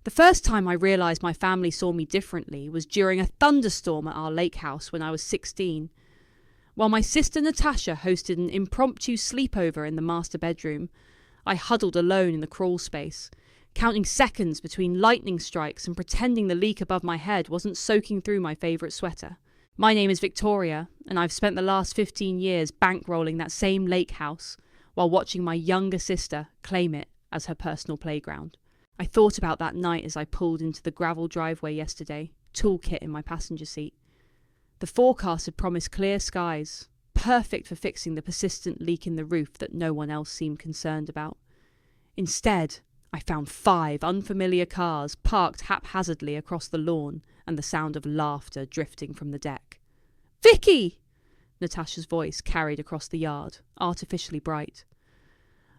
The first time I realised my family saw me differently was during a thunderstorm at our lake house when I was 16. While my sister Natasha hosted an impromptu sleepover in the master bedroom, I huddled alone in the crawl space, counting seconds between lightning strikes and pretending the leak above my head wasn't soaking through my favourite sweater. My name is Victoria, and I've spent the last 15 years bankrolling that same lake house while watching my younger sister claim it as her personal playground. I thought about that night as I pulled into the gravel driveway yesterday, toolkit in my passenger seat. The forecast had promised clear skies, perfect for fixing the persistent leak in the roof that no one else seemed concerned about. Instead, I found 5 unfamiliar cars parked haphazardly across the lawn and the sound of laughter drifting from the deck. "Vicky!" Natasha's voice carried across the yard, artificially bright.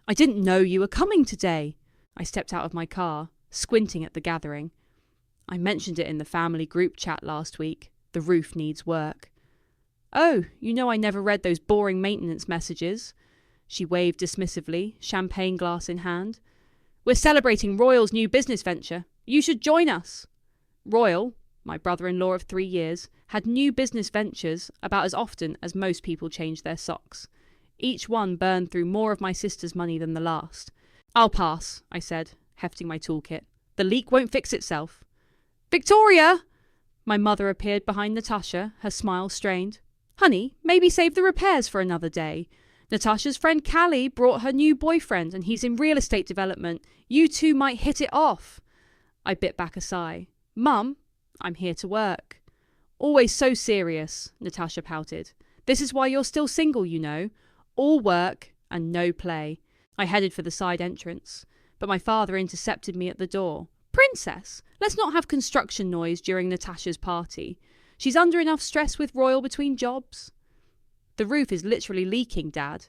"I didn't know you were coming today." I stepped out of my car, squinting at the gathering. I mentioned it in the family group chat last week. The roof needs work. "Oh, you know I never read those boring maintenance messages." She waved dismissively, champagne glass in hand. "We're celebrating Royal's new business venture. You should join us." Royal, my brother-in-law of 3 years, had new business ventures about as often as most people change their socks. Each one burned through more of my sister's money than the last. "I'll pass," I said, hefting my toolkit. "The leak won't fix itself." "Victoria!" My mother appeared behind Natasha, her smile strained. "Honey, maybe save the repairs for another day. Natasha's friend Callie brought her new boyfriend and he's in real estate development. You two might hit it off." I bit back a sigh. "Mum, I'm here to work." "Always so serious," Natasha pouted. "This is why you're still single, you know. All work and no play." I headed for the side entrance, but my father intercepted me at the door. "Princess, let's not have construction noise during Natasha's party. She's under enough stress with Royal between jobs." "The roof is literally leaking, Dad."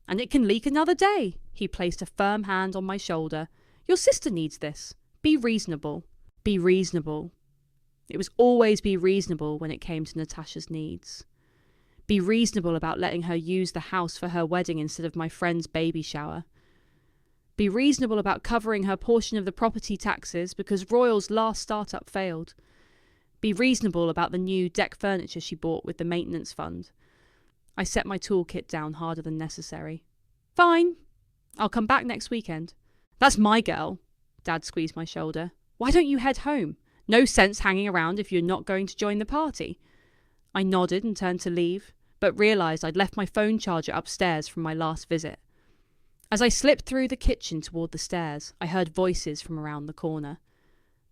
"And it can leak another day." He placed a firm hand on my shoulder. "Your sister needs this. Be reasonable." Be reasonable. It was always be reasonable when it came to Natasha's needs. Be reasonable about letting her use the house for her wedding instead of my friend's baby shower. Be reasonable about covering her portion of the property taxes because Royal's last startup failed. Be reasonable about the new deck furniture she bought with the maintenance fund. I set my toolkit down harder than necessary. "Fine. I'll come back next weekend." "That's my girl." Dad squeezed my shoulder. "Why don't you head home? No sense hanging around if you're not going to join the party." I nodded and turned to leave, but realised I'd left my phone charger upstairs from my last visit. As I slipped through the kitchen toward the stairs, I heard voices from around the corner.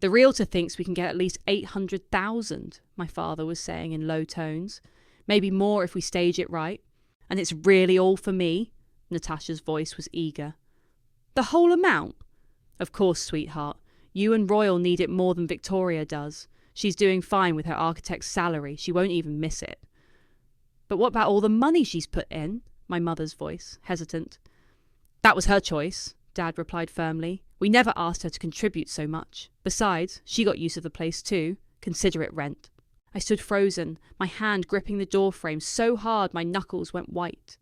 "The realtor thinks we can get at least 800,000, my father was saying in low tones. "Maybe more if we stage it right. And it's really all for me?" Natasha's voice was eager. "The whole amount?" "Of course, sweetheart. You and Royal need it more than Victoria does. She's doing fine with her architect's salary. She won't even miss it." "But what about all the money she's put in?" My mother's voice, hesitant. "That was her choice," Dad replied firmly. "We never asked her to contribute so much. Besides, she got use of the place too. Consider it rent." I stood frozen, my hand gripping the door frame so hard my knuckles went white.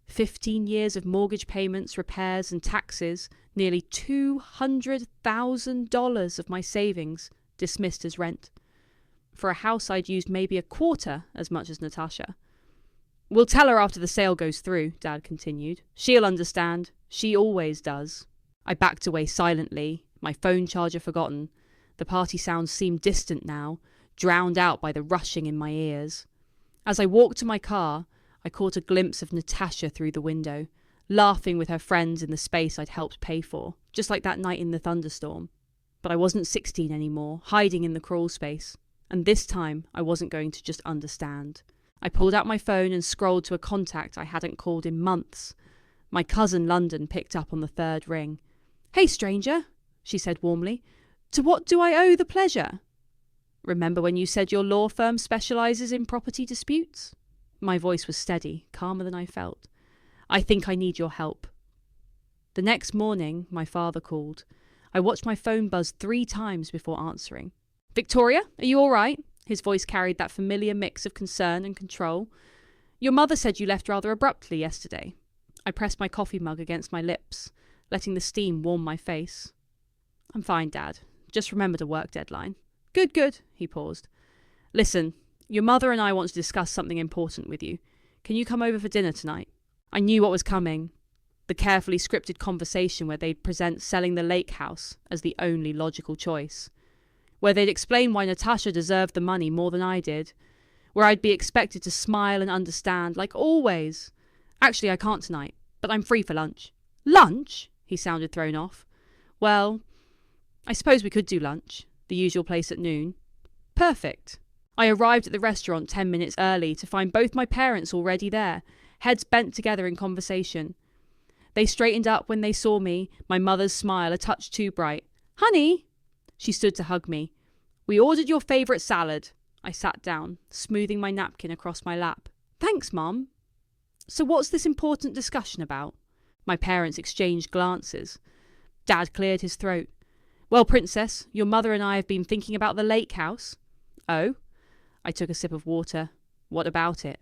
15 years of mortgage payments, repairs and taxes, nearly $200,000 of my savings dismissed as rent. For a house I'd used maybe a quarter as much as Natasha. "We'll tell her after the sale goes through," Dad continued. "She'll understand. She always does." I backed away silently, my phone charger forgotten. The party sounds seemed distant now, drowned out by the rushing in my ears. As I walked to my car, I caught a glimpse of Natasha through the window, laughing with her friends in the space I'd helped pay for, just like that night in the thunderstorm. But I wasn't 16 anymore, hiding in the crawl space. And this time, I wasn't going to just understand. I pulled out my phone and scrolled to a contact I hadn't called in months. My cousin London picked up on the 3rd ring. "Hey, stranger," she said warmly. "To what do I owe the pleasure?" "Remember when you said your law firm specialises in property disputes?" My voice was steady, calmer than I felt. "I think I need your help." The next morning, my father called. I watched my phone buzz 3 times before answering. "Victoria, are you all right?" His voice carried that familiar mix of concern and control. "Your mother said you left rather abruptly yesterday." I pressed my coffee mug against my lips, letting the steam warm my face. "I'm fine, Dad. Just remembered a work deadline. Good, good, he paused. Listen, your mother and I want to discuss something important with you. Can you come over for dinner tonight? I knew what was coming. The carefully scripted conversation where they'd present selling the lake house as the only logical choice. Where they'd explain why Natasha deserved the money more than I did. Where I'd be expected to smile and understand, like always. Actually, I can't tonight, but I'm free for lunch. Lunch? He sounded thrown off. Well, I suppose we could do lunch. The usual place at noon. Perfect. I arrived at the restaurant 10 minutes early to find both my parents already there, heads bent together in conversation. They straightened up when they saw me, my mother's smile a touch too bright. Honey! She stood to hug me. We ordered your favourite salad. I sat down, smoothing my napkin across my lap. Thanks, Mum. So what's this important discussion about? My parents exchanged glances. Dad cleared his throat. Well, Princess, your mother and I have been thinking about the lake house. Oh? I took a sip of water. What about it?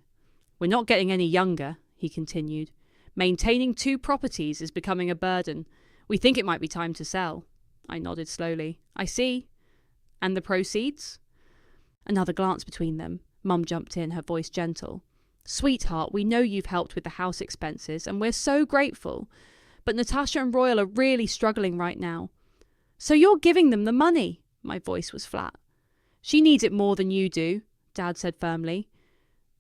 We're not getting any younger, he continued. Maintaining 2 properties is becoming a burden. We think it might be time to sell. I nodded slowly. I see. And the proceeds? Another glance between them. Mum jumped in, her voice gentle. Sweetheart, we know you've helped with the house expenses, and we're so grateful. But Natasha and Royal are really struggling right now. So you're giving them the money? My voice was flat. She needs it more than you do, Dad said firmly.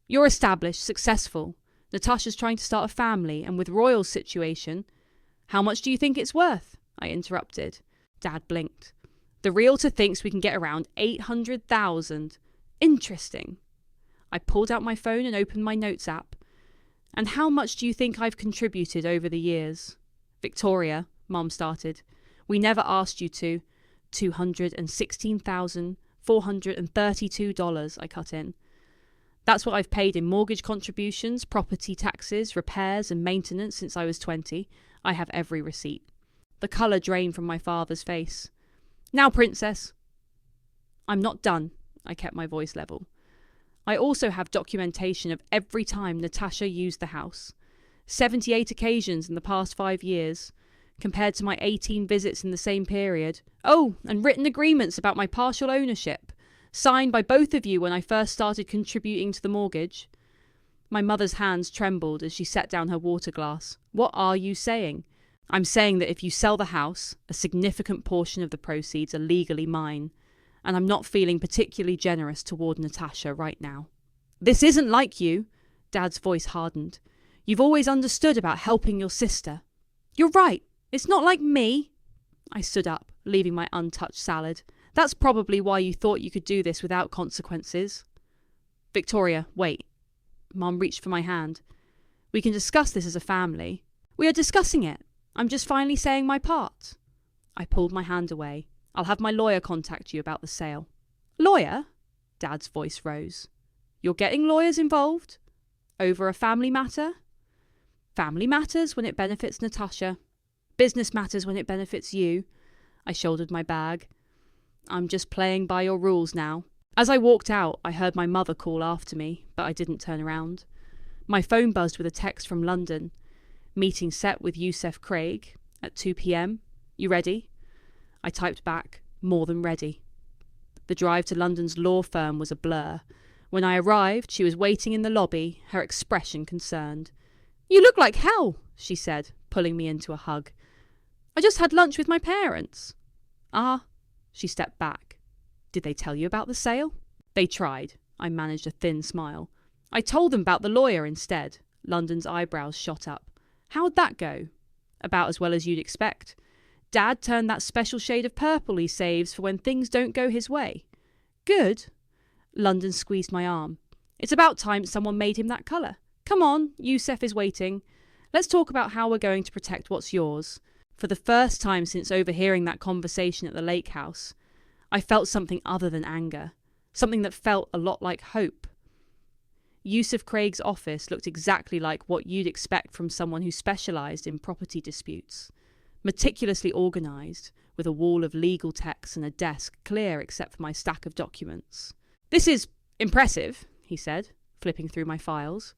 You're established, successful. Natasha's trying to start a family, and with Royal's situation... How much do you think it's worth? I interrupted. Dad blinked. The realtor thinks we can get around 800,000. Interesting. I pulled out my phone and opened my notes app. And how much do you think I've contributed over the years? Victoria, Mum started. We never asked you to. $216,432, I cut in. That's what I've paid in mortgage contributions, property taxes, repairs and maintenance since I was 20. I have every receipt. The colour drained from my father's face. Now, Princess. I'm not done, I kept my voice level. I also have documentation of every time Natasha used the house. 78 occasions in the past 5 years, compared to my 18 visits in the same period. Oh, and written agreements about my partial ownership, signed by both of you when I first started contributing to the mortgage. My mother's hands trembled as she set down her water glass. What are you saying? I'm saying that if you sell the house, a significant portion of the proceeds are legally mine, and I'm not feeling particularly generous toward Natasha right now. This isn't like you, Dad's voice hardened. You've always understood about helping your sister. You're right, it's not like me. I stood up, leaving my untouched salad. That's probably why you thought you could do this without consequences. Victoria, wait. Mum reached for my hand. We can discuss this as a family. We are discussing it. I'm just finally saying my part. I pulled my hand away. I'll have my lawyer contact you about the sale. Lawyer? Dad's voice rose. You're getting lawyers involved? Over a family matter? Family matters when it benefits Natasha. Business matters when it benefits you. I shouldered my bag. I'm just playing by your rules now. As I walked out, I heard my mother call after me, but I didn't turn around. My phone buzzed with a text from London. Meeting set with Youssef Craig at 2 p.m. You ready? I typed back, more than ready. The drive to London's law firm was a blur. When I arrived, she was waiting in the lobby, her expression concerned. You look like hell, she said, pulling me into a hug. I just had lunch with my parents. Ah, she stepped back. Did they tell you about the sale? They tried. I managed a thin smile. I told them about the lawyer instead. London's eyebrows shot up. How'd that go? About as well as you'd expect. Dad turned that special shade of purple he saves for when things don't go his way. Good. London squeezed my arm. It's about time someone made him that colour. Come on, Youssef is waiting. Let's talk about how we're going to protect what's yours. For the first time since overhearing that conversation at the lake house, I felt something other than anger. Something that felt a lot like hope. Youssef Craig's office looked exactly like what you'd expect from someone who specialised in property disputes. Meticulously organised, with a wall of legal texts and a desk clear except for my stack of documents. This is impressive, he said, flipping through my files.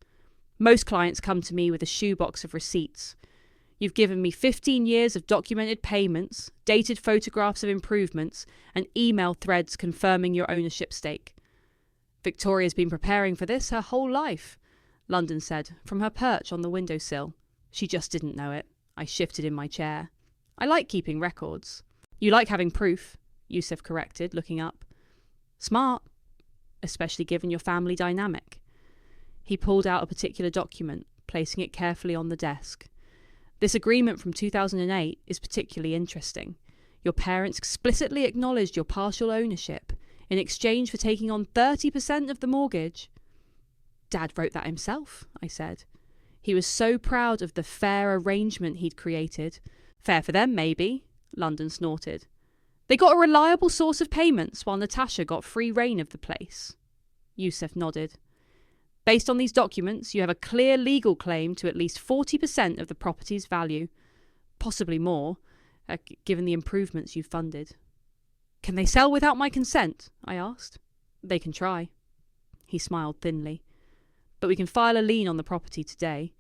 Most clients come to me with a shoebox of receipts. You've given me 15 years of documented payments, dated photographs of improvements, and email threads confirming your ownership stake. Victoria's been preparing for this her whole life, London said, from her perch on the windowsill. She just didn't know it. I shifted in my chair. I like keeping records. You like having proof, Yusuf corrected, looking up. Smart, especially given your family dynamic. He pulled out a particular document, placing it carefully on the desk. This agreement from 2008 is particularly interesting. Your parents explicitly acknowledged your partial ownership in exchange for taking on 30% of the mortgage. Dad wrote that himself, I said. He was so proud of the fair arrangement he'd created. Fair for them, maybe, London snorted. They got a reliable source of payments while Natasha got free reign of the place. Yusuf nodded. Based on these documents, you have a clear legal claim to at least 40% of the property's value, possibly more, given the improvements you've funded. Can they sell without my consent? I asked. They can try. He smiled thinly. But we can file a lien on the property today.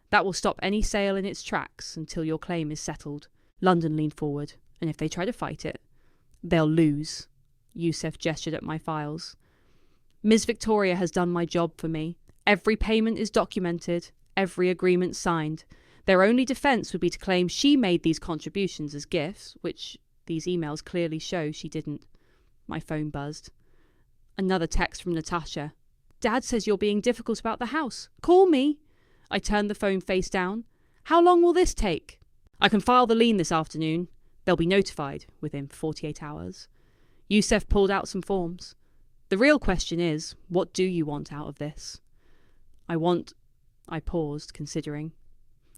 That will stop any sale in its tracks until your claim is settled. London leaned forward, and if they try to fight it, they'll lose. Yusuf gestured at my files. Ms. Victoria has done my job for me. Every payment is documented, every agreement signed. Their only defence would be to claim she made these contributions as gifts, which these emails clearly show she didn't. My phone buzzed. Another text from Natasha. Dad says you're being difficult about the house. Call me. I turned the phone face down. How long will this take? I can file the lien this afternoon. They'll be notified within 48 hours. Yusuf pulled out some forms. The real question is, what do you want out of this? I paused, considering.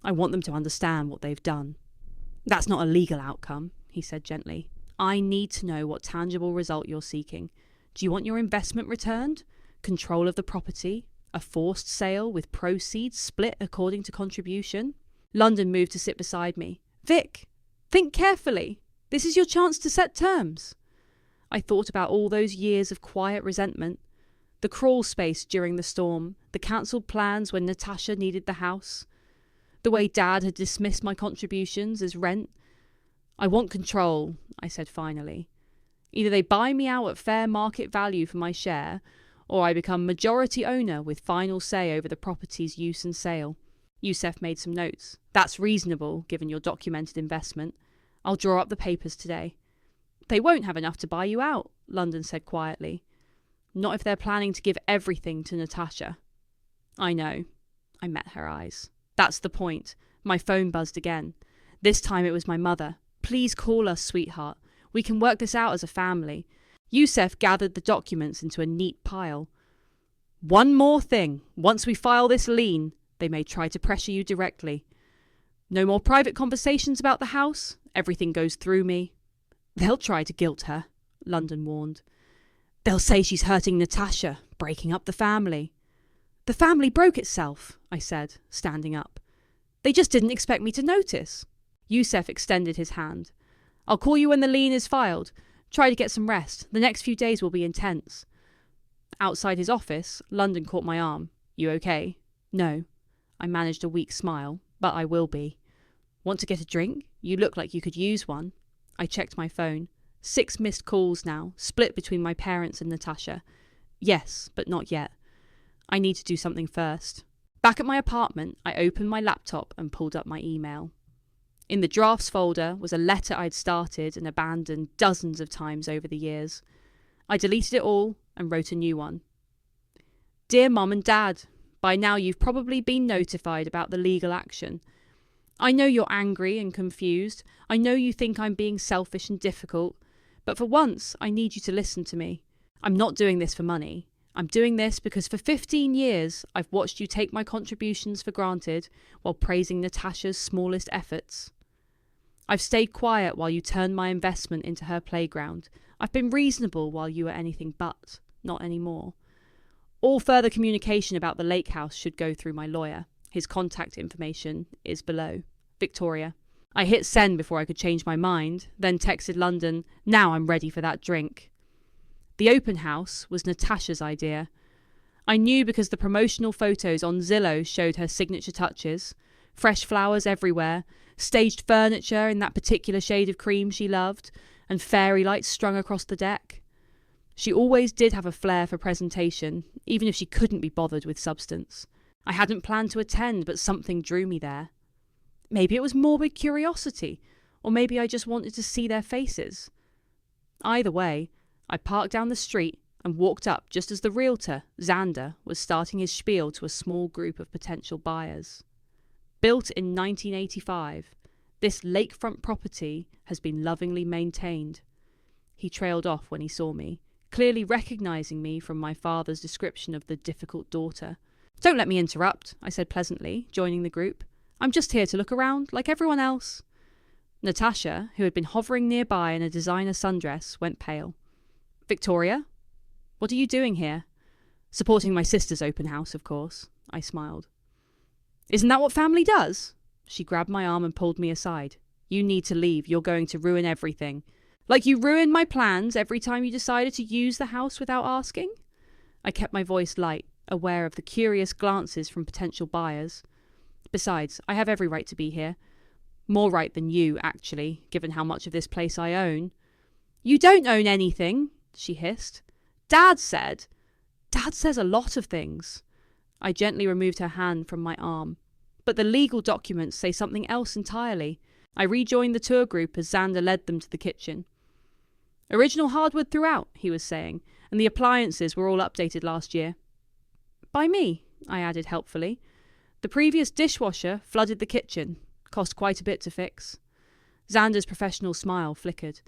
I want them to understand what they've done. That's not a legal outcome, he said gently. I need to know what tangible result you're seeking. Do you want your investment returned? Control of the property? A forced sale with proceeds split according to contribution? London moved to sit beside me. Vic, think carefully. This is your chance to set terms. I thought about all those years of quiet resentment. The crawl space during the storm, the cancelled plans when Natasha needed the house, the way Dad had dismissed my contributions as rent. I want control, I said finally. Either they buy me out at fair market value for my share, or I become majority owner with final say over the property's use and sale. Yusuf made some notes. That's reasonable, given your documented investment. I'll draw up the papers today. They won't have enough to buy you out, London said quietly. Not if they're planning to give everything to Natasha. I know. I met her eyes. That's the point. My phone buzzed again. This time it was my mother. Please call us, sweetheart. We can work this out as a family. Yusuf gathered the documents into a neat pile. One more thing. Once we file this lien, they may try to pressure you directly. No more private conversations about the house. Everything goes through me. They'll try to guilt her, London warned. They'll say she's hurting Natasha, breaking up the family. The family broke itself, I said, standing up. They just didn't expect me to notice. Yusuf extended his hand. I'll call you when the lien is filed. Try to get some rest. The next few days will be intense. Outside his office, London caught my arm. You okay? No. I managed a weak smile, but I will be. Want to get a drink? You look like you could use one. I checked my phone. 6 missed calls now, split between my parents and Natasha. Yes, but not yet. I need to do something first. Back at my apartment, I opened my laptop and pulled up my email. In the drafts folder was a letter I'd started and abandoned dozens of times over the years. I deleted it all and wrote a new one. Dear Mum and Dad, by now you've probably been notified about the legal action. I know you're angry and confused. I know you think I'm being selfish and difficult. But for once, I need you to listen to me. I'm not doing this for money. I'm doing this because for 15 years, I've watched you take my contributions for granted while praising Natasha's smallest efforts. I've stayed quiet while you turned my investment into her playground. I've been reasonable while you were anything but, not anymore. All further communication about the lake house should go through my lawyer. His contact information is below. Victoria. I hit send before I could change my mind, then texted London, now I'm ready for that drink. The open house was Natasha's idea. I knew because the promotional photos on Zillow showed her signature touches. Fresh flowers everywhere, staged furniture in that particular shade of cream she loved, and fairy lights strung across the deck. She always did have a flair for presentation, even if she couldn't be bothered with substance. I hadn't planned to attend, but something drew me there. Maybe it was morbid curiosity, or maybe I just wanted to see their faces. Either way, I parked down the street and walked up just as the realtor, Xander, was starting his spiel to a small group of potential buyers. Built in 1985, this lakefront property has been lovingly maintained. He trailed off when he saw me, clearly recognising me from my father's description of the difficult daughter. "Don't let me interrupt," I said pleasantly, joining the group. "I'm just here to look around, like everyone else." Natasha, who had been hovering nearby in a designer sundress, went pale. "Victoria? What are you doing here?" "Supporting my sister's open house, of course," I smiled. "Isn't that what family does?" She grabbed my arm and pulled me aside. "You need to leave. You're going to ruin everything. Like you ruined my plans every time you decided to use the house without asking." I kept my voice light, aware of the curious glances from potential buyers. "Besides, I have every right to be here. More right than you, actually, given how much of this place I own." "You don't own anything," she hissed. Dad says a lot of things." I gently removed her hand from my arm. "But the legal documents say something else entirely." I rejoined the tour group as Xander led them to the kitchen. "Original hardwood throughout," he was saying, "and the appliances were all updated last year." "By me," I added helpfully. "The previous dishwasher flooded the kitchen. Cost quite a bit to fix." Xander's professional smile flickered.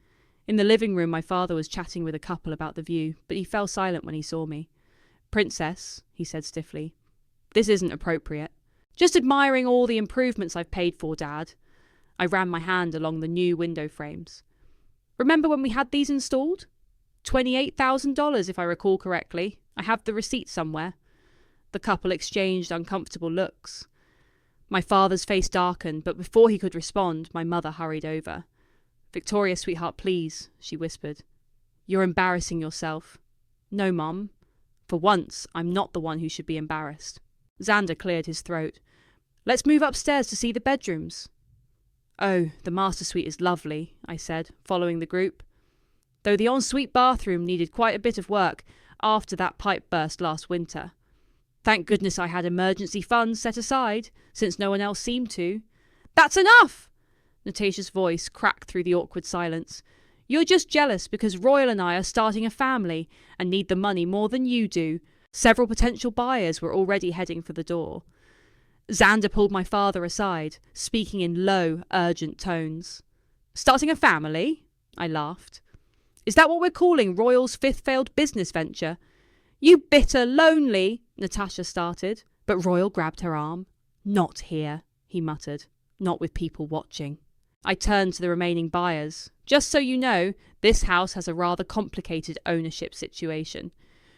In the living room, my father was chatting with a couple about the view, but he fell silent when he saw me. "Princess," he said stiffly, "this isn't appropriate." "Just admiring all the improvements I've paid for, Dad." I ran my hand along the new window frames. "Remember when we had these installed? $28,000 if I recall correctly. I have the receipt somewhere." The couple exchanged uncomfortable looks. My father's face darkened, but before he could respond, my mother hurried over. "Victoria, sweetheart, please," she whispered. "You're embarrassing yourself." "No, Mum. For once, I'm not the one who should be embarrassed." Xander cleared his throat. "Let's move upstairs to see the bedrooms." "Oh, the master suite is lovely," I said, following the group. "Though the ensuite bathroom needed quite a bit of work after that pipe burst last winter. Thank goodness I had emergency funds set aside, since no one else seemed to." "That's enough!" Natasha's voice cracked through the awkward silence. "You're just jealous because Royal and I are starting a family and need the money more than you do." Several potential buyers were already heading for the door. Xander pulled my father aside, speaking in low, urgent tones. "Starting a family?" I laughed. "Is that what we're calling Royal's fifth failed business venture?" "You bitter, lonely," Natasha started, but Royal grabbed her arm. "Not here," he muttered. "Not with people watching." I turned to the remaining buyers. "Just so you know, this house has a rather complicated ownership situation.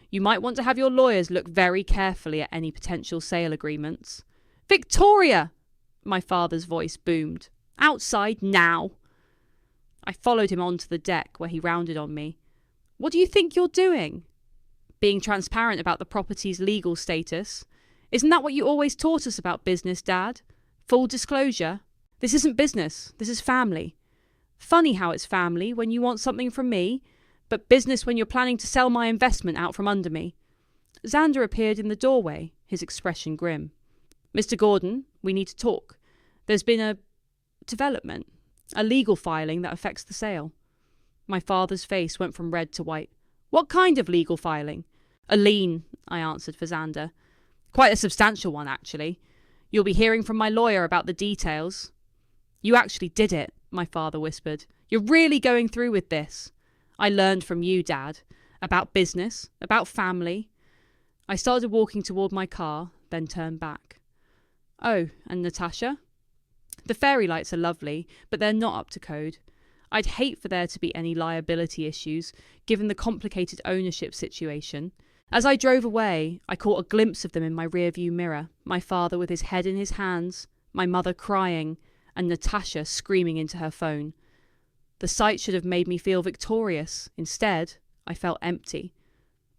You might want to have your lawyers look very carefully at any potential sale agreements." "Victoria!" My father's voice boomed. "Outside now!" I followed him onto the deck where he rounded on me. "What do you think you're doing?" "Being transparent about the property's legal status. Isn't that what you always taught us about business, Dad? Full disclosure. This isn't business, this is family. Funny how it's family when you want something from me, but business when you're planning to sell my investment out from under me." Xander appeared in the doorway, his expression grim. "Mr. Gordon, we need to talk. There's been a development, a legal filing that affects the sale." My father's face went from red to white. "What kind of legal filing?" "A lien," I answered for Xander. "Quite a substantial one, actually. You'll be hearing from my lawyer about the details." "You actually did it," my father whispered. "You're really going through with this." "I learned from you, Dad. About business, about family." I started walking toward my car, then turned back. "Oh, and Natasha?" "The fairy lights are lovely, but they're not up to code. I'd hate for there to be any liability issues, given the complicated ownership situation." As I drove away, I caught a glimpse of them in my rearview mirror, my father with his head in his hands, my mother crying, and Natasha screaming into her phone. The sight should have made me feel victorious. Instead, I felt empty.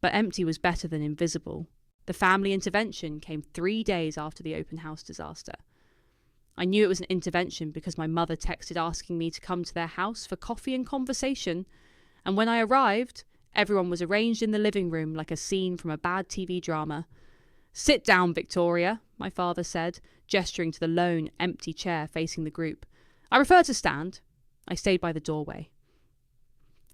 But empty was better than invisible. The family intervention came 3 days after the open house disaster. I knew it was an intervention because my mother texted asking me to come to their house for coffee and conversation, and when I arrived, everyone was arranged in the living room like a scene from a bad TV drama. "Sit down, Victoria," my father said, gesturing to the lone, empty chair facing the group. "I prefer to stand." I stayed by the doorway.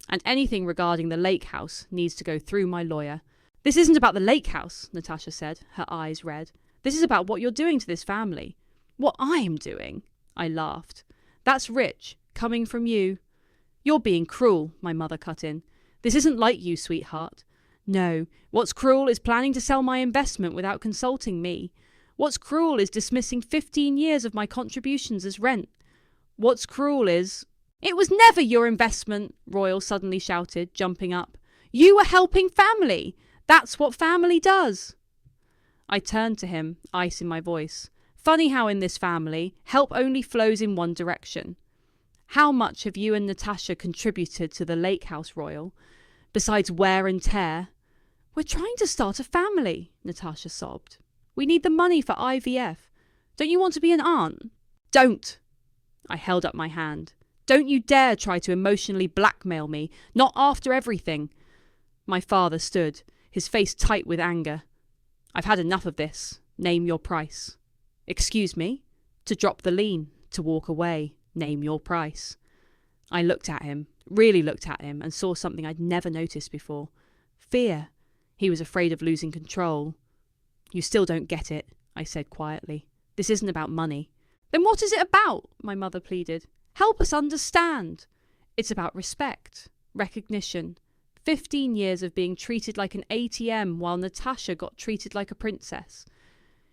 "And anything regarding the lake house needs to go through my lawyer." "This isn't about the lake house," Natasha said, her eyes red. "This is about what you're doing to this family." "What I'm doing?" I laughed. "That's rich, coming from you." "You're being cruel," my mother cut in. "This isn't like you, sweetheart. No, what's cruel is planning to sell my investment without consulting me. What's cruel is dismissing 15 years of my contributions as rent. What's cruel is—" "It was never your investment," Royal suddenly shouted, jumping up. "You were helping family. That's what family does." I turned to him, ice in my voice. "Funny how in this family, help only flows in one direction. How much have you and Natasha contributed to the lake house, Royal? Besides wear and tear?" "We're trying to start a family," Natasha sobbed. "We need the money for IVF. Don't you want to be an aunt?" "Don't!" I held up my hand. "Don't you dare try to emotionally blackmail me. Not after everything." My father stood, his face tight with anger. "I've had enough of this. Name your price." "Excuse me?" "To drop the lien, to walk away. Name your price." I looked at him, really looked at him, and saw something I'd never noticed before. Fear. He was afraid of losing control. "You still don't get it," I said quietly. "This isn't about money." "Then what is it about?" my mother pleaded. "Help us understand." "It's about respect, recognition. 15 years of being treated like an ATM while Natasha got treated like a princess.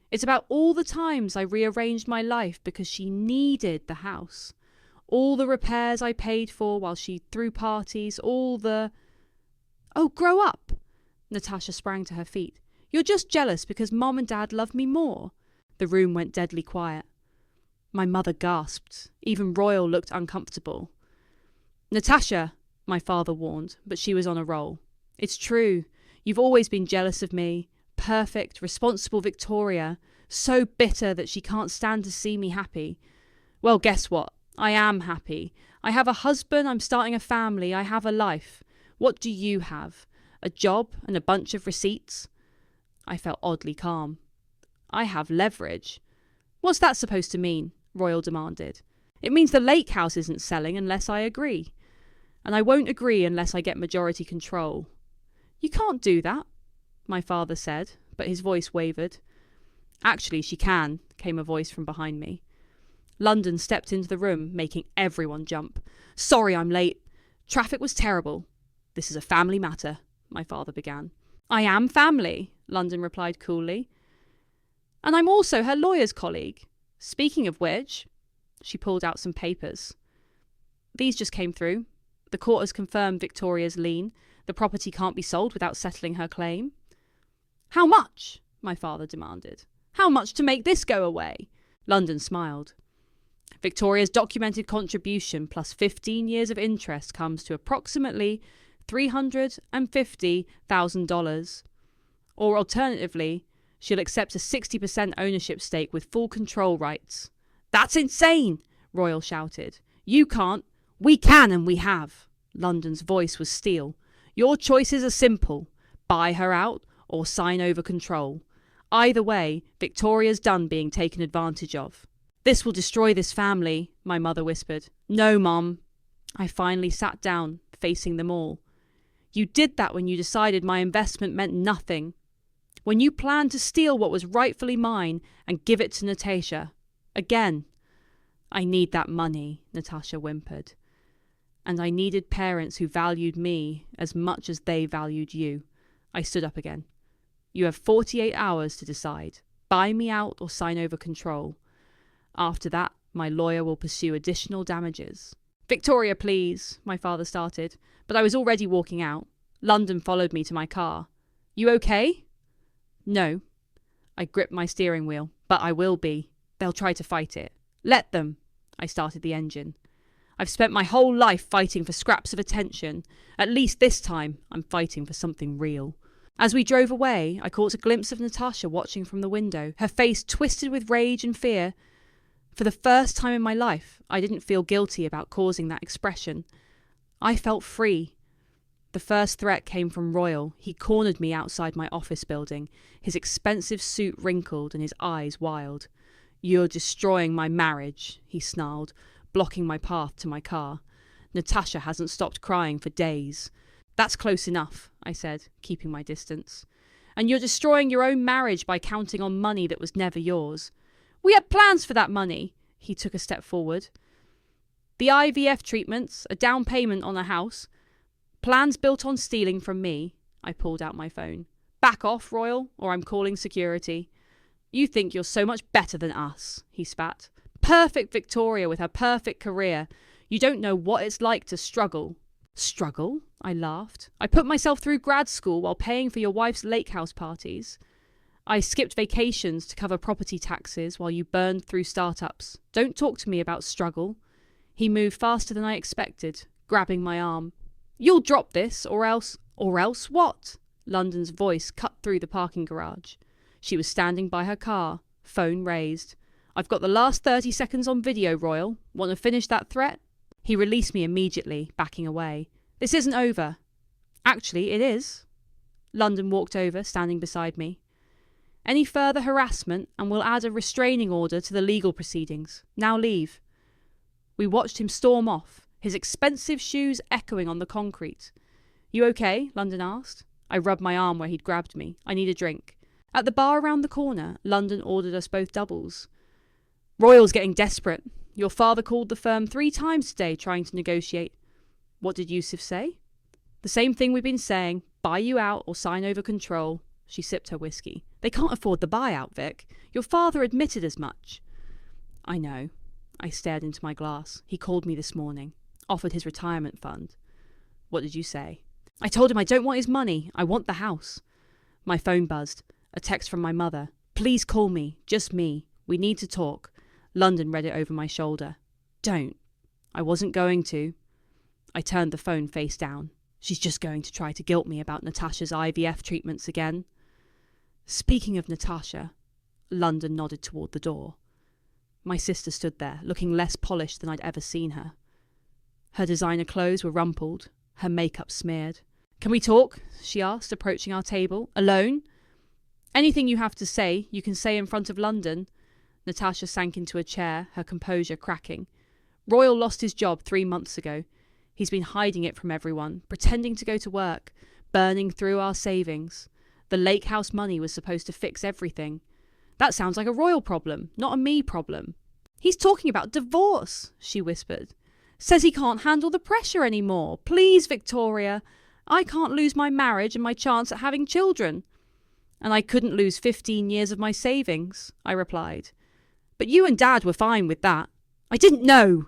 It's about all the times I rearranged my life because she needed the house. All the repairs I paid for while she threw parties, all the—" "Oh, grow up!" Natasha sprang to her feet. "You're just jealous because Mom and Dad love me more." The room went deadly quiet. My mother gasped. Even Royal looked uncomfortable. "Natasha," my father warned, but she was on a roll. "It's true. You've always been jealous of me. Perfect, responsible Victoria. So bitter that she can't stand to see me happy. Well, guess what? I am happy. I have a husband, I'm starting a family, I have a life. What do you have? A job and a bunch of receipts?" I felt oddly calm. "I have leverage." "What's that supposed to mean?" Royal demanded. "It means the lake house isn't selling unless I agree. And I won't agree unless I get majority control." "You can't do that," my father said, but his voice wavered. "Actually, she can," came a voice from behind me. London stepped into the room, making everyone jump. "Sorry I'm late. Traffic was terrible." "This is a family matter," my father began. "I am family," London replied coolly. "And I'm also her lawyer's colleague. Speaking of which," she pulled out some papers. "These just came through. The court has confirmed Victoria's lien. The property can't be sold without settling her claim." "How much?" my father demanded. "How much to make this go away?" London smiled. "Victoria's documented contribution plus 15 years of interest comes to approximately $350,000. Or alternatively, she'll accept a 60% ownership stake with full control rights." "That's insane!" Royal shouted. "You can't." "We can and we have." London's voice was steel. "Your choices are simple. Buy her out or sign over control. Either way, Victoria's done being taken advantage of." "This will destroy this family," my mother whispered. "No, Mom." I finally sat down, facing them all. "You did that when you decided my investment meant nothing. When you planned to steal what was rightfully mine and give it to Natasha. Again." "I need that money," Natasha whimpered. "And I needed parents who valued me as much as they valued you." I stood up again. "You have 48 hours to decide. Buy me out or sign over control. After that, my lawyer will pursue additional damages." "Victoria, please," my father started, but I was already walking out. London followed me to my car. "You okay?" "No." I gripped my steering wheel. "But I will be. They'll try to fight it." "Let them." I started the engine. "I've spent my whole life fighting for scraps of attention. At least this time, I'm fighting for something real." As we drove away, I caught a glimpse of Natasha watching from the window, her face twisted with rage and fear. For the first time in my life, I didn't feel guilty about causing that expression. I felt free. The first threat came from Royal. He cornered me outside my office building, his expensive suit wrinkled and his eyes wild. "You're destroying my marriage," he snarled, blocking my path to my car. "Natasha hasn't stopped crying for days." "That's close enough," I said, keeping my distance. "And you're destroying your own marriage by counting on money that was never yours." "We had plans for that money." He took a step forward. "The IVF treatments, a down payment on a house. Plans built on stealing from me." I pulled out my phone. "Back off, Royal, or I'm calling security." "You think you're so much better than us," he spat. "Perfect Victoria with her perfect career. You don't know what it's like to struggle." "Struggle?" I laughed. "I put myself through grad school while paying for your wife's lake house parties. I skipped vacations to cover property taxes while you burned through startups. Don't talk to me about struggle." He moved faster than I expected, grabbing my arm. "You'll drop this, or else..." "Or else what?" London's voice cut through the parking garage. She was standing by her car, phone raised. "I've got the last 30 seconds on video, Royal. Want to finish that threat?" He released me immediately, backing away. "This isn't over." "Actually, it is." London walked over, standing beside me. "Any further harassment, and we'll add a restraining order to the legal proceedings. Now leave." We watched him storm off, his expensive shoes echoing on the concrete. "You okay?" London asked. I rubbed my arm where he'd grabbed me. "I need a drink." At the bar around the corner, London ordered us both doubles. "Royal's getting desperate. Your father called the firm 3 times today trying to negotiate." "What did Yusuf say?" "The same thing we've been saying. Buy you out or sign over control." She sipped her whiskey. "They can't afford the buyout, Vic. Your father admitted as much." "I know." I stared into my glass. "He called me this morning. Offered his retirement fund." "What did you say?" "I told him I don't want his money. I want the house." My phone buzzed. A text from my mother. "Please call me. Just me. We need to talk." London read it over my shoulder. "Don't." I wasn't going to. I turned the phone face down. She's just going to try to guilt me about Natasha's IVF treatments again. "Speaking of Natasha," London nodded toward the door. My sister stood there, looking less polished than I'd ever seen her. Her designer clothes were rumpled, her makeup smeared. "Can we talk?" she asked, approaching our table. "Alone?" "Anything you have to say, you can say in front of London." Natasha sank into a chair, her composure cracking. "Royal lost his job 3 months ago. He's been hiding it from everyone, pretending to go to work, burning through our savings. The lake house money was supposed to fix everything. That sounds like a Royal problem, not a me problem." "He's talking about divorce," she whispered. "Says he can't handle the pressure anymore. Please, Victoria. I can't lose my marriage and my chance at having children." "And I couldn't lose 15 years of my savings," I replied. "But you and Dad were fine with that." "I didn't know."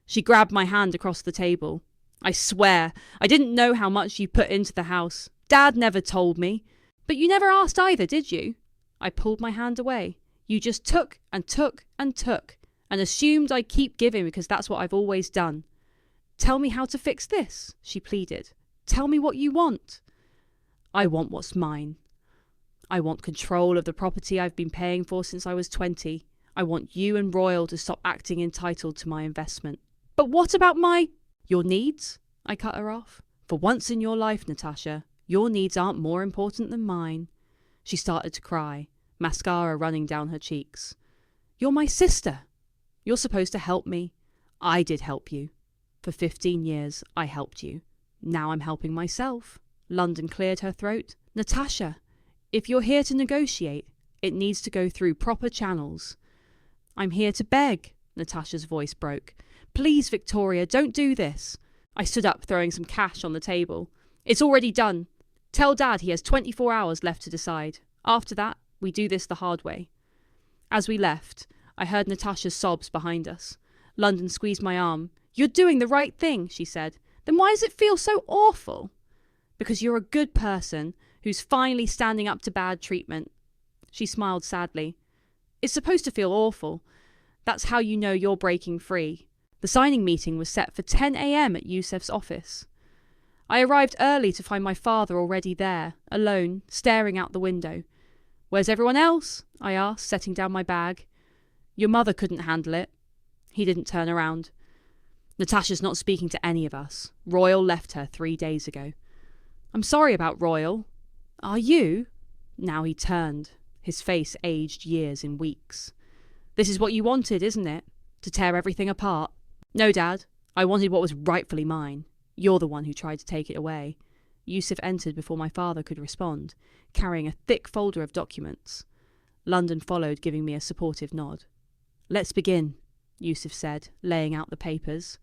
She grabbed my hand across the table. "I swear, I didn't know how much you put into the house. Dad never told me." "But you never asked either, did you?" I pulled my hand away. "You just took and took and took, and assumed I'd keep giving because that's what I've always done." "Tell me how to fix this," she pleaded. "Tell me what you want." "I want what's mine. I want control of the property I've been paying for since I was 20. I want you and Royal to stop acting entitled to my investment." "But what about your needs?" I cut her off. "For once in your life, Natasha, your needs aren't more important than mine." She started to cry, mascara running down her cheeks. "You're my sister. You're supposed to help me. I did help you. For 15 years, I helped you. Now I'm helping myself." London cleared her throat. "Natasha, if you're here to negotiate, it needs to go through proper channels." "I'm here to beg." Natasha's voice broke. "Please, Victoria, don't do this." I stood up, throwing some cash on the table. "It's already done. Tell Dad he has 24 hours left to decide. After that, we do this the hard way." As we left, I heard Natasha's sobs behind us. London squeezed my arm. "You're doing the right thing," she said. "Then why does it feel so awful?" "Because you're a good person who's finally standing up to bad treatment." She smiled sadly. "It's supposed to feel awful. That's how you know you're breaking free." The signing meeting was set for 10 a.m. at Yusuf's office. I arrived early to find my father already there, alone, staring out the window. "Where's everyone else?" I asked, setting down my bag. Your mother couldn't handle it. He didn't turn around. Natasha's not speaking to any of us. Royal left her 3 days ago. I'm sorry about Royal. Are you? Now he turned. His face aged years in weeks. This is what you wanted, isn't it? To tear everything apart? No, Dad. I wanted what was rightfully mine. You're the one who tried to take it away. Yusuf entered before my father could respond, carrying a thick folder of documents. London followed, giving me a supportive nod. Let's begin, Yusuf said, laying out the papers.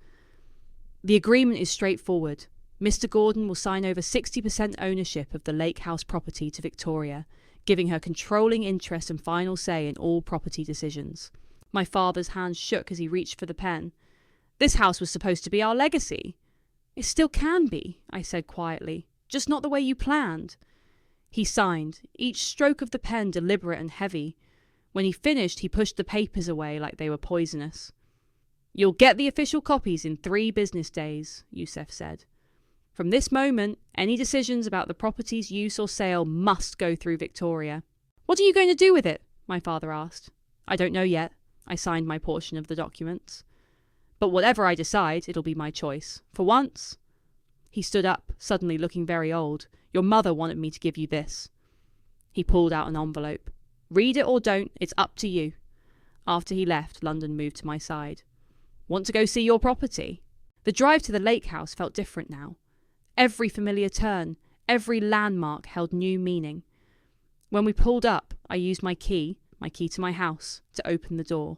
The agreement is straightforward. Mr. Gordon will sign over 60% ownership of the Lake House property to Victoria, giving her controlling interest and final say in all property decisions. My father's hand shook as he reached for the pen. This house was supposed to be our legacy. It still can be, I said quietly, just not the way you planned. He signed, each stroke of the pen deliberate and heavy. When he finished, he pushed the papers away like they were poisonous. You'll get the official copies in 3 business days, Yusuf said. From this moment, any decisions about the property's use or sale must go through Victoria. What are you going to do with it? My father asked. I don't know yet. I signed my portion of the documents. But whatever I decide, it'll be my choice. For once. He stood up, suddenly looking very old. Your mother wanted me to give you this. He pulled out an envelope. Read it or don't, it's up to you. After he left, London moved to my side. Want to go see your property? The drive to the lake house felt different now. Every familiar turn, every landmark held new meaning. When we pulled up, I used my key to my house, to open the door.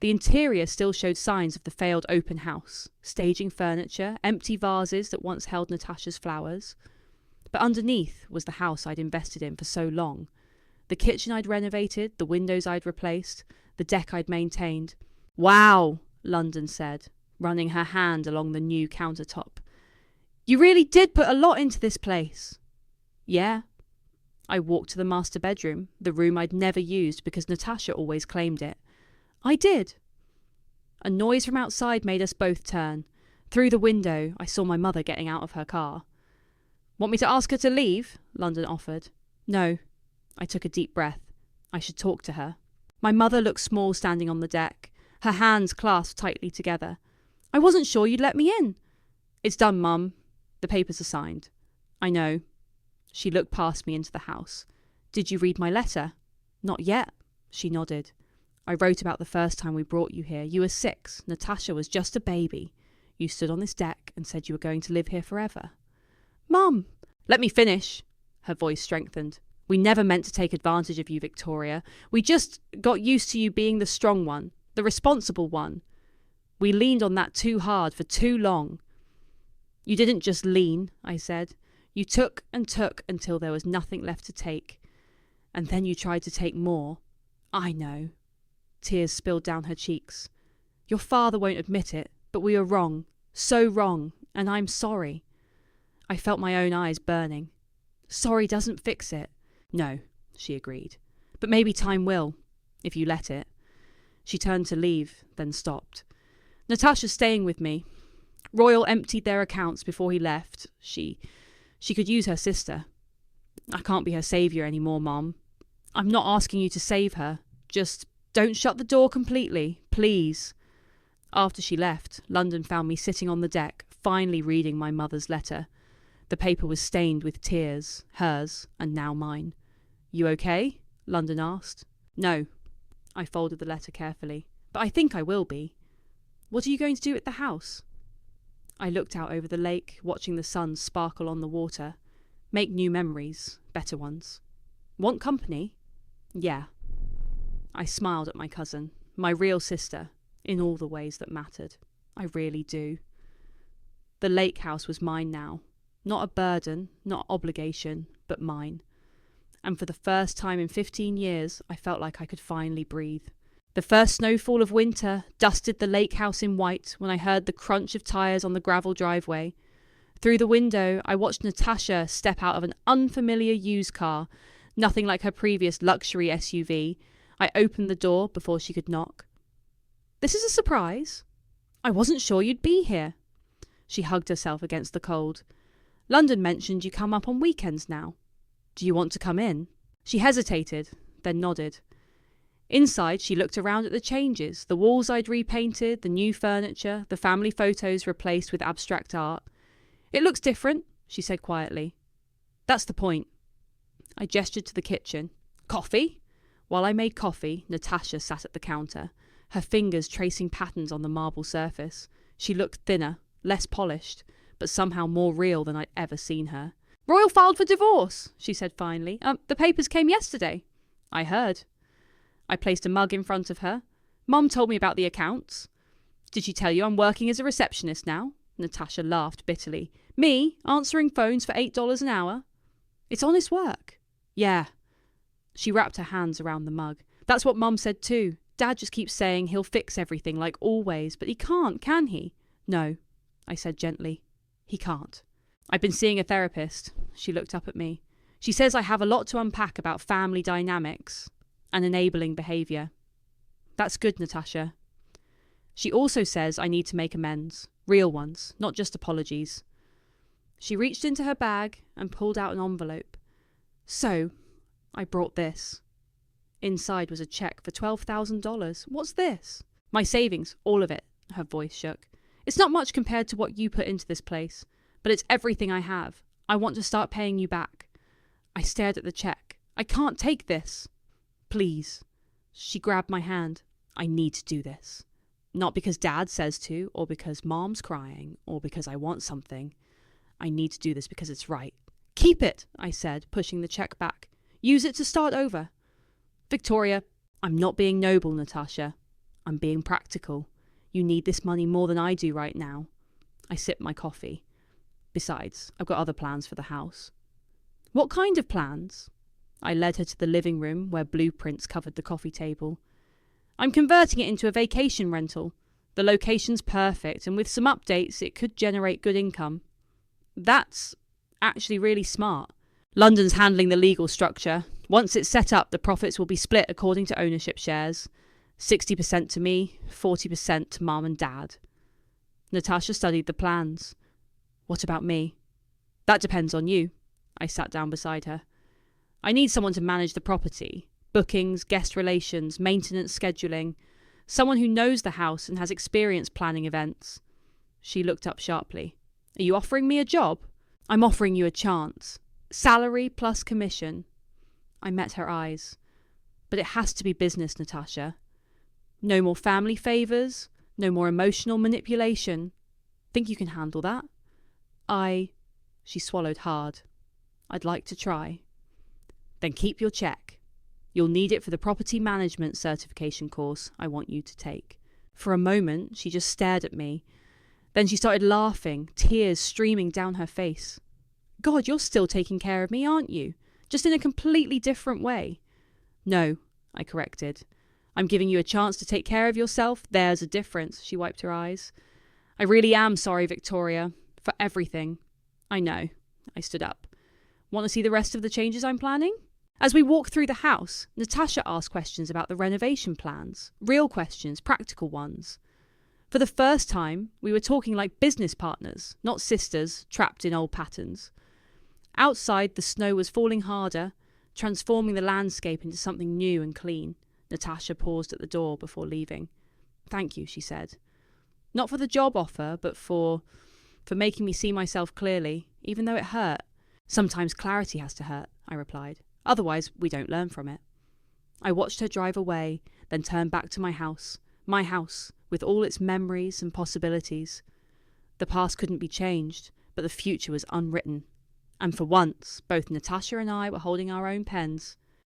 The interior still showed signs of the failed open house, staging furniture, empty vases that once held Natasha's flowers. But underneath was the house I'd invested in for so long. The kitchen I'd renovated, the windows I'd replaced, the deck I'd maintained. Wow, London said, running her hand along the new countertop. You really did put a lot into this place. Yeah. I walked to the master bedroom, the room I'd never used because Natasha always claimed it. I did. A noise from outside made us both turn. Through the window, I saw my mother getting out of her car. Want me to ask her to leave? London offered. No. I took a deep breath. I should talk to her. My mother looked small standing on the deck, her hands clasped tightly together. I wasn't sure you'd let me in. It's done, Mum. The papers are signed. I know. She looked past me into the house. Did you read my letter? Not yet. She nodded. I wrote about the first time we brought you here. You were 6. Natasha was just a baby. You stood on this deck and said you were going to live here forever. Mum! Let me finish. Her voice strengthened. We never meant to take advantage of you, Victoria. We just got used to you being the strong one, the responsible one. We leaned on that too hard for too long. You didn't just lean, I said. You took and took until there was nothing left to take. And then you tried to take more. I know. Tears spilled down her cheeks. Your father won't admit it, but we were wrong. So wrong. And I'm sorry. I felt my own eyes burning. Sorry doesn't fix it. No, she agreed. But maybe time will, if you let it. She turned to leave, then stopped. Natasha's staying with me. Royal emptied their accounts before he left. She could use her sister. I can't be her saviour anymore, Mom. I'm not asking you to save her. Just don't shut the door completely, please. After she left, London found me sitting on the deck, finally reading my mother's letter. The paper was stained with tears, hers, and now mine. You okay? London asked. No. I folded the letter carefully. But I think I will be. What are you going to do at the house? I looked out over the lake, watching the sun sparkle on the water. Make new memories, better ones. Want company? Yeah. I smiled at my cousin, my real sister, in all the ways that mattered. I really do. The lake house was mine now. Not a burden, not obligation, but mine. And for the first time in 15 years, I felt like I could finally breathe. The first snowfall of winter dusted the lake house in white when I heard the crunch of tyres on the gravel driveway. Through the window, I watched Natasha step out of an unfamiliar used car, nothing like her previous luxury SUV. I opened the door before she could knock. This is a surprise. I wasn't sure you'd be here. She hugged herself against the cold. London mentioned you come up on weekends now. Do you want to come in? She hesitated, then nodded. Inside, she looked around at the changes, the walls I'd repainted, the new furniture, the family photos replaced with abstract art. It looks different, she said quietly. That's the point. I gestured to the kitchen. Coffee? While I made coffee, Natasha sat at the counter, her fingers tracing patterns on the marble surface. She looked thinner, less polished, but somehow more real than I'd ever seen her. Royal filed for divorce, she said finally. The papers came yesterday. I heard. I placed a mug in front of her. Mum told me about the accounts. Did she tell you I'm working as a receptionist now? Natasha laughed bitterly. Me, answering phones for $8 an hour? It's honest work. Yeah. She wrapped her hands around the mug. That's what Mum said too. Dad just keeps saying he'll fix everything like always, but he can't, can he? No, I said gently. He can't. I've been seeing a therapist. She looked up at me. She says I have a lot to unpack about family dynamics and enabling behaviour. That's good, Natasha. She also says I need to make amends. Real ones, not just apologies. She reached into her bag and pulled out an envelope. So, I brought this. Inside was a cheque for $12,000. What's this? My savings, all of it. Her voice shook. It's not much compared to what you put into this place, but it's everything I have. I want to start paying you back. I stared at the cheque. I can't take this. Please. She grabbed my hand. I need to do this. Not because Dad says to, or because Mom's crying, or because I want something. I need to do this because it's right. Keep it, I said, pushing the cheque back. Use it to start over. Victoria, I'm not being noble, Natasha. I'm being practical. You need this money more than I do right now. I sipped my coffee. Besides, I've got other plans for the house. What kind of plans? I led her to the living room where blueprints covered the coffee table. I'm converting it into a vacation rental. The location's perfect, and with some updates, it could generate good income. That's actually really smart. London's handling the legal structure. Once it's set up, the profits will be split according to ownership shares. 60% to me, 40% to Mum and Dad. Natasha studied the plans. What about me? That depends on you. I sat down beside her. I need someone to manage the property. Bookings, guest relations, maintenance scheduling. Someone who knows the house and has experience planning events. She looked up sharply. Are you offering me a job? I'm offering you a chance. Salary plus commission. I met her eyes. But it has to be business, Natasha. No more family favours. No more emotional manipulation. Think you can handle that? She swallowed hard. I'd like to try. Then keep your cheque. You'll need it for the property management certification course I want you to take. For a moment, she just stared at me. Then she started laughing, tears streaming down her face. God, you're still taking care of me, aren't you? Just in a completely different way. No, I corrected. I'm giving you a chance to take care of yourself. There's a difference. She wiped her eyes. I really am sorry, Victoria, for everything. I know. I stood up. Want to see the rest of the changes I'm planning? As we walked through the house, Natasha asked questions about the renovation plans. Real questions, practical ones. For the first time, we were talking like business partners, not sisters trapped in old patterns. Outside, the snow was falling harder, transforming the landscape into something new and clean. Natasha paused at the door before leaving. Thank you, she said. Not for the job offer, but for making me see myself clearly, even though it hurt. Sometimes clarity has to hurt, I replied. Otherwise, we don't learn from it. I watched her drive away, then turn back to my house, with all its memories and possibilities. The past couldn't be changed, but the future was unwritten. And for once, both Natasha and I were holding our own pens.